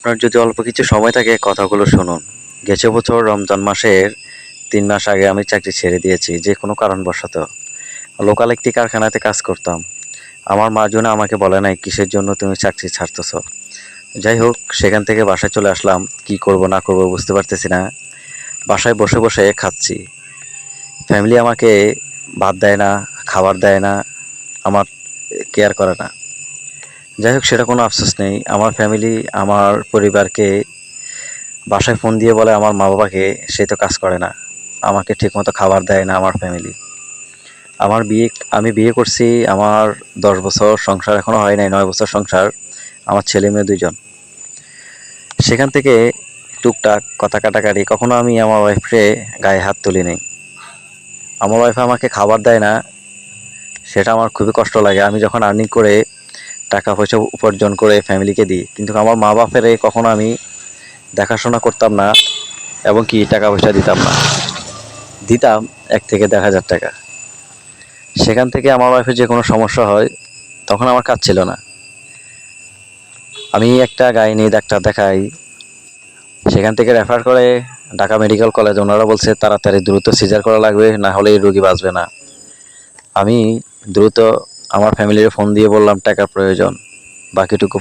আপনার যদি অল্প কিছু সময় থাকে কথাগুলো শুনুন। গেছে বছর রমজান মাসের ৩ মাস আগে আমি চাকরি ছেড়ে দিয়েছি যে কোনো কারণবশত। লোকাল একটি কারখানাতে কাজ করতাম। আমার মা যেন আমাকে বলে নাই কিসের জন্য তুমি চাকরি ছাড়তেছ। যাই হোক সেখান থেকে বাসায় চলে আসলাম। কি করব না করব বুঝতে পারতেছি না। বাসায় বসে বসে খাচ্ছি। ফ্যামিলি আমাকে ভাত দেয় না, খাবার দেয় না, আমার কেয়ার করে না। যাই হোক সেটা কোনো আফসোস নেই। আমার ফ্যামিলি আমার পরিবারকে বাসায় ফোন দিয়ে বলে আমার মা-বাবাকে সে তো কাজ করে না। আমাকে ঠিকমতো খাবার দেয় না আমার ফ্যামিলি। আমার বিয়ে আমি বিয়ে করছি আমার ১০ বছর সংসার এখনো হয় নাই, ৯ বছর সংসার। আমার ছেলে-মেয়ে ২ জন। সেখান থেকে টুকটাক কথা কাটাকাটি কখনো আমি আমার ওয়াইফকে গায়ে হাত তুলি নাই। আমার ওয়াইফ আমাকে খাবার দেয় না, সেটা আমার খুবই কষ্ট লাগে। আমি যখন আর্নিং করে টাকা-পয়সা উপার্জন করে ফ্যামিলিকে দিই। কিন্তু আমার মা-বাপের কখনো আমি দেখাশোনা করতাম না এবং কি টাকা-পয়সা দিতাম না। দিতাম ১ থেকে ১,৫০০ টাকা। সেখান থেকে আমার ওয়াইফের যে কোনো সমস্যা হয় তখন আমার কাজ ছিল না। আমি একটা গাইনি ডাক্তার দেখাই, সেখান থেকে রেফার করে ঢাকা মেডিকেল কলেজ। ওনারা বলছে তাড়াতাড়ি দ্রুত সিজার করা লাগবে, না হলে এই রোগী বাঁচবে না। আমি দ্রুত আমার ফ্যামিলির ফোন দিয়ে বললাম টাকার প্রয়োজন, বাকিটুকু